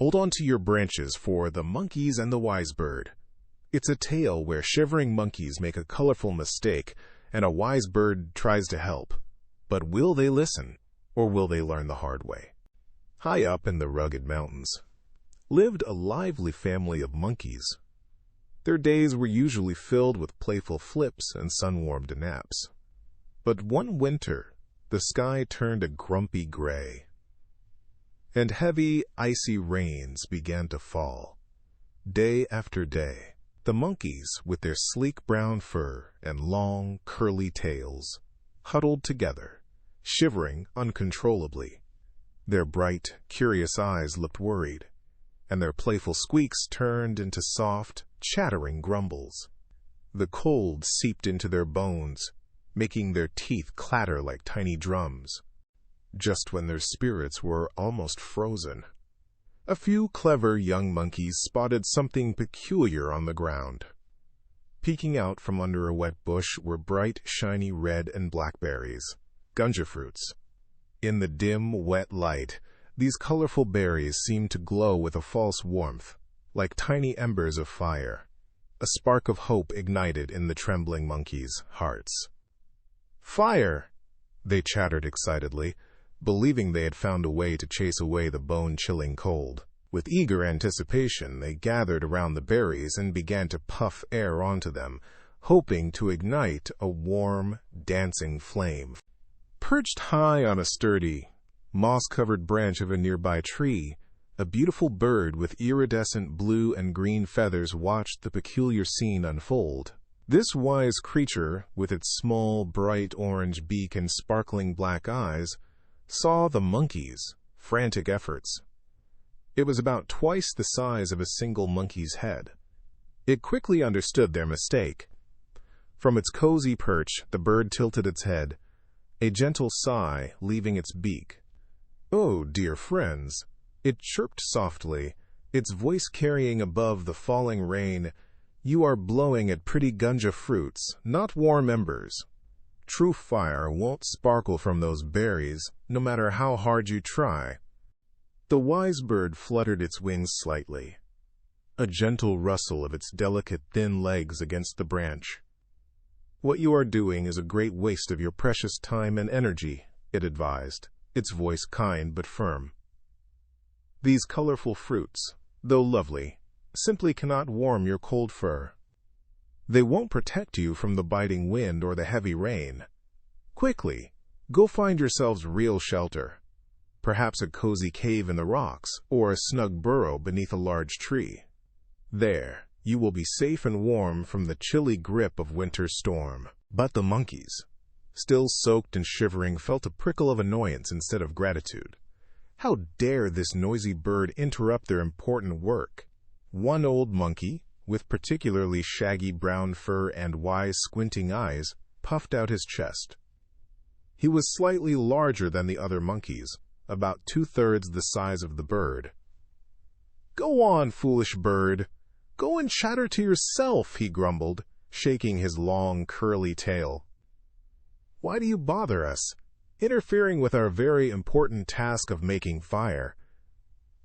Hold on to your branches for The Monkeys and the Wise Bird. It's a tale where shivering monkeys make a colorful mistake and a wise bird tries to help. But will they listen, or will they learn the hard way? High up in the rugged mountains lived a lively family of monkeys. Their days were usually filled with playful flips and sun-warmed naps. But one winter, the sky turned a grumpy gray, and heavy, icy rains began to fall. Day after day, the monkeys, with their sleek brown fur and long, curly tails, huddled together, shivering uncontrollably. Their bright, curious eyes looked worried, and their playful squeaks turned into soft, chattering grumbles. The cold seeped into their bones, making their teeth clatter like tiny drums. Just when their spirits were almost frozen, a few clever young monkeys spotted something peculiar on the ground. Peeking out from under a wet bush were bright, shiny red and black berries, gunja fruits. In the dim, wet light, these colorful berries seemed to glow with a false warmth, like tiny embers of fire. A spark of hope ignited in the trembling monkeys' hearts. "Fire!" they chattered excitedly, believing they had found a way to chase away the bone-chilling cold. With eager anticipation, they gathered around the berries and began to puff air onto them, hoping to ignite a warm, dancing flame. Perched high on a sturdy, moss-covered branch of a nearby tree, a beautiful bird with iridescent blue and green feathers watched the peculiar scene unfold. This wise creature, with its small, bright orange beak and sparkling black eyes, saw the monkeys' frantic efforts. It was about twice the size of a single monkey's head. It quickly understood their mistake. From its cozy perch, the bird tilted its head, a gentle sigh leaving its beak. "Oh, dear friends," it chirped softly, its voice carrying above the falling rain, "you are blowing at pretty gunja fruits, not warm embers. True fire won't sparkle from those berries, no matter how hard you try." The wise bird fluttered its wings slightly, a gentle rustle of its delicate thin legs against the branch. "What you are doing is a great waste of your precious time and energy," it advised, its voice kind but firm. "These colorful fruits, though lovely, simply cannot warm your cold fur. They won't protect you from the biting wind or the heavy rain. Quickly, go find yourselves real shelter, perhaps a cozy cave in the rocks or a snug burrow beneath a large tree. There, you will be safe and warm from the chilly grip of winter's storm." But the monkeys, still soaked and shivering, felt a prickle of annoyance instead of gratitude. How dare this noisy bird interrupt their important work? One old monkey, with particularly shaggy brown fur and wise squinting eyes, puffed out his chest. He was slightly larger than the other monkeys, about 2/3 the size of the bird. "Go on, foolish bird. Go and chatter to yourself," he grumbled, shaking his long, curly tail. "Why do you bother us, interfering with our very important task of making fire?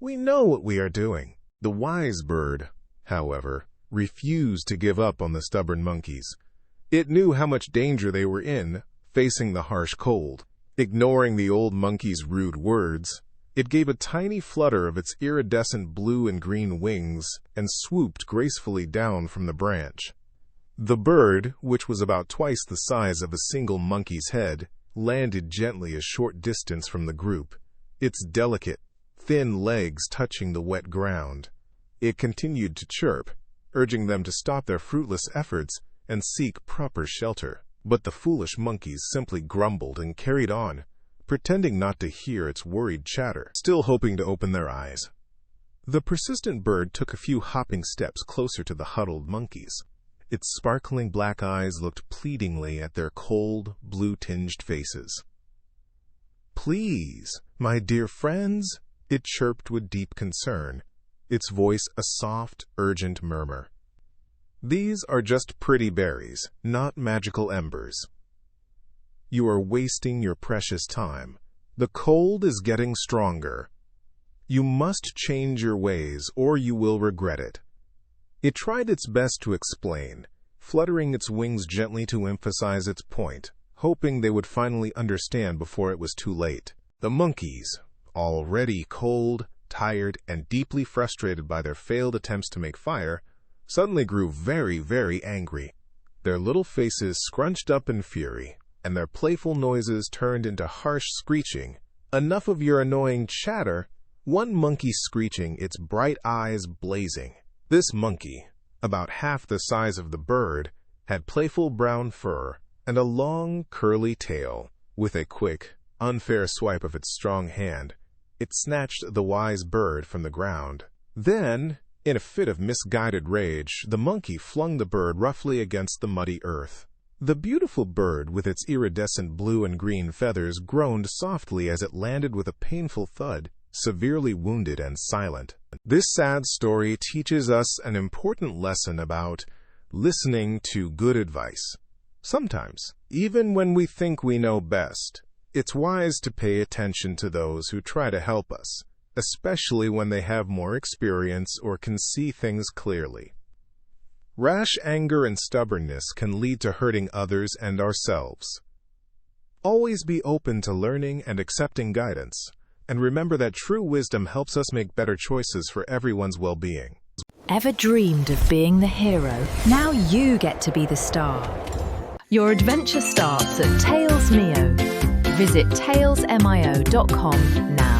We know what we are doing." The wise bird, however, refused to give up on the stubborn monkeys. It knew how much danger they were in, facing the harsh cold. Ignoring the old monkey's rude words, it gave a tiny flutter of its iridescent blue and green wings and swooped gracefully down from the branch. The bird, which was about twice the size of a single monkey's head, landed gently a short distance from the group, its delicate, thin legs touching the wet ground. It continued to chirp, urging them to stop their fruitless efforts and seek proper shelter. But the foolish monkeys simply grumbled and carried on, pretending not to hear its worried chatter, still hoping to open their eyes. The persistent bird took a few hopping steps closer to the huddled monkeys. Its sparkling black eyes looked pleadingly at their cold, blue-tinged faces. "Please, my dear friends," it chirped with deep concern, its voice a soft, urgent murmur. "These are just pretty berries, not magical embers. You are wasting your precious time. The cold is getting stronger. You must change your ways, or you will regret it. It tried its best to explain, fluttering its wings gently to emphasize its point, hoping they would finally understand before it was too late. The monkeys, already cold, tired, and deeply frustrated by their failed attempts to make fire, suddenly grew very, very angry. Their little faces scrunched up in fury, and their playful noises turned into harsh screeching. "Enough of your annoying chatter," one monkey screeching, its bright eyes blazing. This monkey, about half the size of the bird, had playful brown fur and a long, curly tail. With a quick, unfair swipe of its strong hand, it snatched the wise bird from the ground. Then, in a fit of misguided rage, the monkey flung the bird roughly against the muddy earth. The beautiful bird, with its iridescent blue and green feathers, groaned softly as it landed with a painful thud, severely wounded and silent. This sad story teaches us an important lesson about listening to good advice. Sometimes, even when we think we know best, it's wise to pay attention to those who try to help us, especially when they have more experience or can see things clearly. Rash anger and stubbornness can lead to hurting others and ourselves. Always be open to learning and accepting guidance, and remember that true wisdom helps us make better choices for everyone's well-being. Ever dreamed of being the hero? Now you get to be the star. Your adventure starts at TalesMio. Visit talesmio.com now.